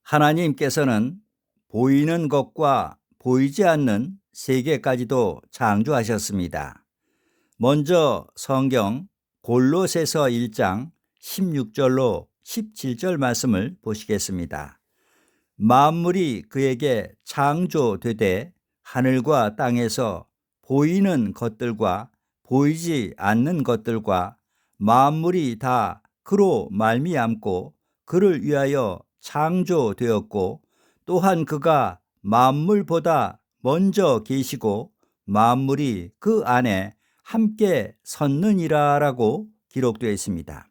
하나님께서는 보이는 것과 보이지 않는 세계까지도 창조하셨습니다. 먼저 성경 골로새서 1장 16절로 17절 말씀을 보시겠습니다. 만물이 그에게 창조되되 하늘과 땅에서 보이는 것들과 보이지 않는 것들과 만물이 다 그로 말미암고 그를 위하여 창조되었고 또한 그가 만물보다 먼저 계시고 만물이 그 안에 함께 섰느니라라고 기록되어 있습니다.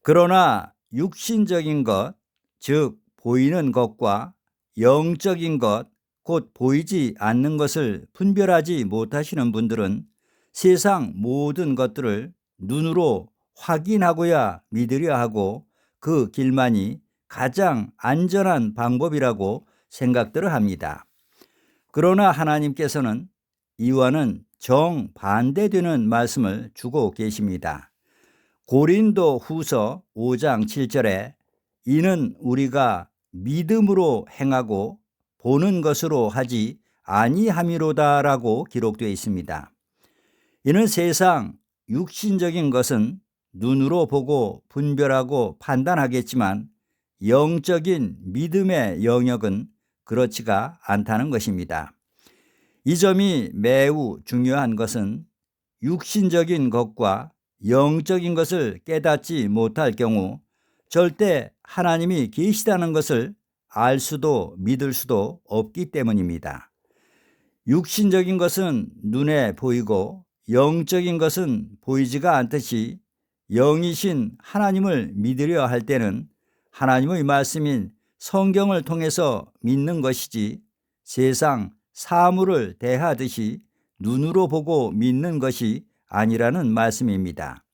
그러나 육신적인 것, 즉 보이는 것과 영적인 것, 곧 보이지 않는 것을 분별하지 못하시는 분들은 세상 모든 것들을 눈으로 확인하고야 믿으려 하고 그 길만이 가장 안전한 방법이라고 생각들을 합니다. 그러나 하나님께서는 이와는 정반대되는 말씀을 주고 계십니다. 고린도 후서 5장 7절에 이는 우리가 믿음으로 행하고 보는 것으로 하지 아니함이로다라고 기록되어 있습니다. 이는 세상 육신적인 것은 눈으로 보고 분별하고 판단하겠지만 영적인 믿음의 영역은 그렇지가 않다는 것입니다. 이 점이 매우 중요한 것은 육신적인 것과 영적인 것을 깨닫지 못할 경우 절대 하나님이 계시다는 것을 알 수도 믿을 수도 없기 때문입니다. 육신적인 것은 눈에 보이고 영적인 것은 보이지가 않듯이 영이신 하나님을 믿으려 할 때는 하나님의 말씀인 성경을 통해서 믿는 것이지 세상 사물을 대하듯이 눈으로 보고 믿는 것이 아니라는 말씀입니다.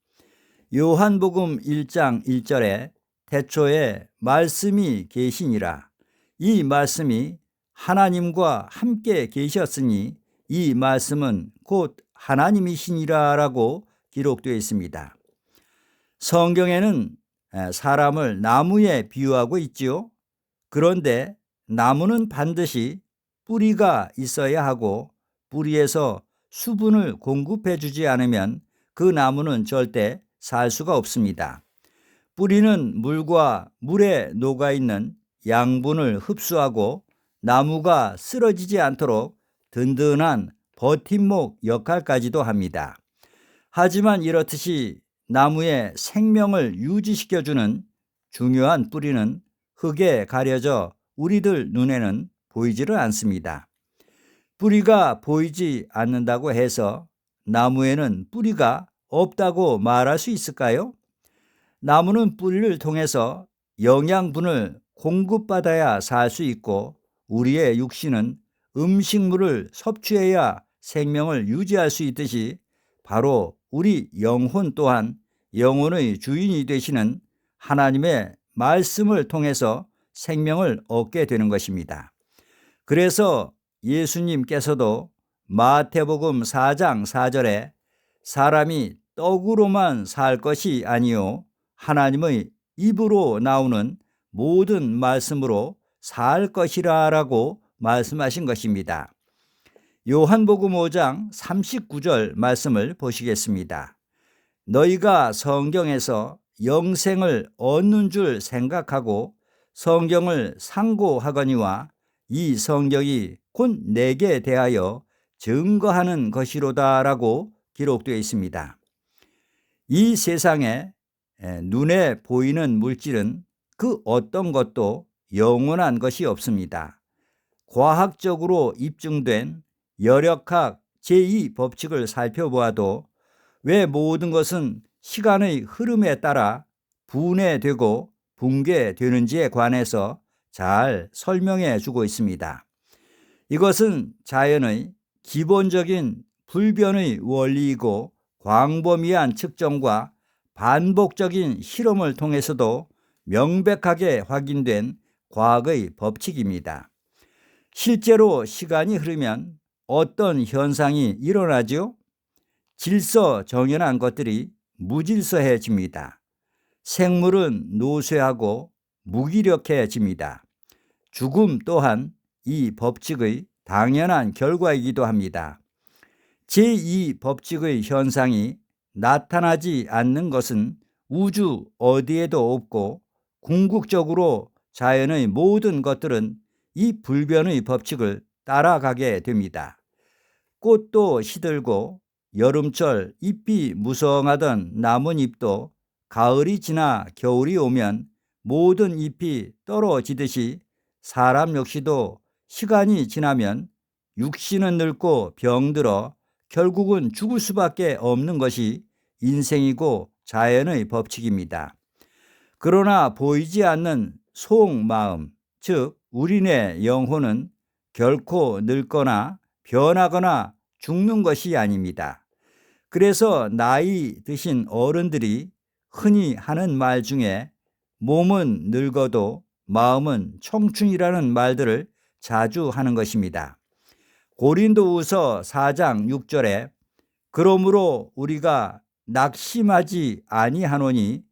요한복음 1장 1절에 태초에 말씀이 계시니라. 이 말씀이 하나님과 함께 계셨으니 이 말씀은 곧 하나님이시니라라고 기록되어 있습니다. 성경에는 사람을 나무에 비유하고 있지요. 그런데 나무는 반드시 뿌리가 있어야 하고 뿌리에서 수분을 공급해 주지 않으면 그 나무는 절대 살 수가 없습니다. 뿌리는 물과 물에 녹아있는 양분을 흡수하고 나무가 쓰러지지 않도록 든든한 버팀목 역할까지도 합니다. 하지만 이렇듯이 나무의 생명을 유지시켜주는 중요한 뿌리는 흙에 가려져 우리들 눈에는 보이지를 않습니다. 뿌리가 보이지 않는다고 해서 나무에는 뿌리가 없다고 말할 수 있을까요? 나무는 뿌리를 통해서 영양분을 공급받아야 살 수 있고 우리의 육신은 음식물을 섭취해야 생명을 유지할 수 있듯이 바로 우리 영혼 또한 영혼의 주인이 되시는 하나님의 말씀을 통해서 생명을 얻게 되는 것입니다. 그래서 예수님께서도 마태복음 4장 4절에 사람이 떡으로만 살 것이 아니요 하나님의 입으로 나오는 모든 말씀으로 살 것이라라고 말씀하신 것입니다. 요한복음 5장 39절 말씀을 보시겠습니다. 너희가 성경에서 영생을 얻는 줄 생각하고 성경을 상고하거니와 이 성경이 곧 내게 대하여 증거하는 것이로다라고 기록되어 있습니다. 이 세상에 눈에 보이는 물질은 그 어떤 것도 영원한 것이 없습니다. 과학적으로 입증된 열역학 제2법칙을 살펴보아도 왜 모든 것은 시간의 흐름에 따라 분해되고 붕괴되는지에 관해서 잘 설명해 주고 있습니다. 이것은 자연의 기본적인 불변의 원리이고 광범위한 측정과 반복적인 실험을 통해서도 명백하게 확인된 과학의 법칙입니다. 실제로 시간이 흐르면 어떤 현상이 일어나죠? 질서정연한 것들이 무질서해집니다. 생물은 노쇠하고 무기력해집니다. 죽음 또한 이 법칙의 당연한 결과이기도 합니다. 제2 법칙의 현상이 나타나지 않는 것은 우주 어디에도 없고 궁극적으로 자연의 모든 것들은 이 불변의 법칙을 따라가게 됩니다. 꽃도 시들고 여름철 잎이 무성하던 나뭇잎도 가을이 지나 겨울이 오면 모든 잎이 떨어지듯이 사람 역시도 시간이 지나면 육신은 늙고 병들어 결국은 죽을 수밖에 없는 것이 인생이고 자연의 법칙입니다. 그러나 보이지 않는 속마음, 즉 우리네 영혼은 결코 늙거나 변하거나 죽는 것이 아닙니다. 그래서 나이 드신 어른들이 흔히 하는 말 중에 몸은 늙어도 마음은 청춘이라는 말들을 자주 하는 것입니다. 고린도후서 4장 6절에 그러므로 우리가 낙심하지 아니하노니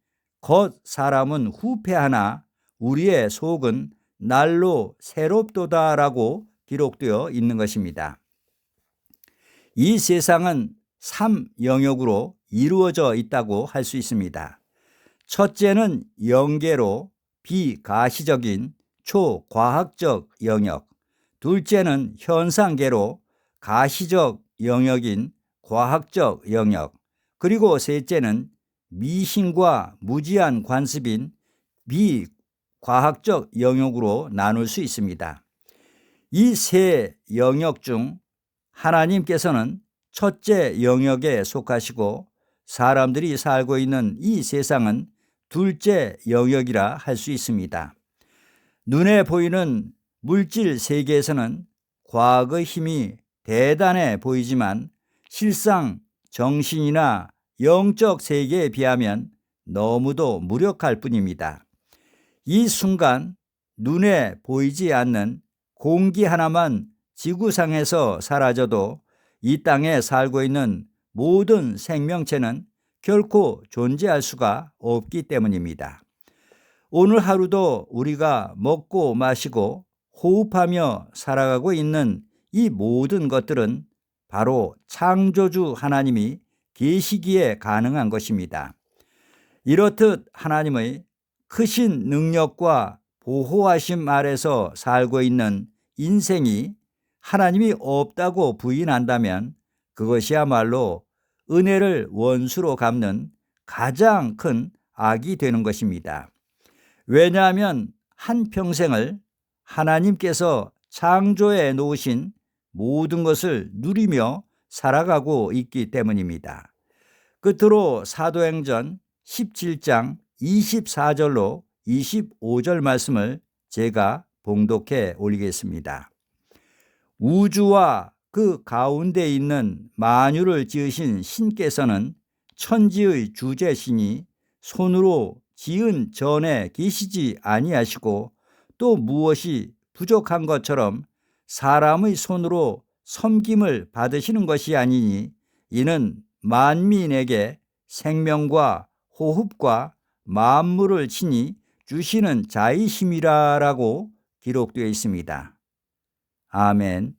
겉 사람은 후패하나 우리의 속은 날로 새롭도다라고 기록되어 있는 것입니다. 이 세상은 3영역으로 이루어져 있다고 할 수 있습니다. 첫째는 영계로 비가시적인 초과학적 영역, 둘째는 현상계로 가시적 영역인 과학적 영역, 그리고 셋째는 미신과 무지한 관습인 비과학적 영역으로 나눌 수 있습니다. 이 세 영역 중 하나님께서는 첫째 영역에 속하시고 사람들이 살고 있는 이 세상은 둘째 영역이라 할 수 있습니다. 눈에 보이는 물질 세계에서는 과학의 힘이 대단해 보이지만 실상 정신이나 영적 세계에 비하면 너무도 무력할 뿐입니다. 이 순간 눈에 보이지 않는 공기 하나만 지구상에서 사라져도 이 땅에 살고 있는 모든 생명체는 결코 존재할 수가 없기 때문입니다. 오늘 하루도 우리가 먹고 마시고 호흡하며 살아가고 있는 이 모든 것들은 바로 창조주 하나님이 계시기에 가능한 것입니다. 이렇듯 하나님의 크신 능력과 보호하심 아래서 살고 있는 인생이 하나님이 없다고 부인한다면 그것이야말로 은혜를 원수로 갚는 가장 큰 악이 되는 것입니다. 왜냐하면 한평생을 하나님께서 창조해 놓으신 모든 것을 누리며 살아가고 있기 때문입니다. 끝으로 사도행전 17장 24절로 25절 말씀을 제가 봉독해 올리겠습니다. 우주와 그 가운데 있는 만유를 지으신 신께서는 천지의 주제시니 손으로 지은 전에 계시지 아니하시고 또 무엇이 부족한 것처럼 사람의 손으로 섬김을 받으시는 것이 아니니 이는 만민에게 생명과 호흡과 만물을 친히 주시는 자이심이라라고 기록되어 있습니다. 아멘.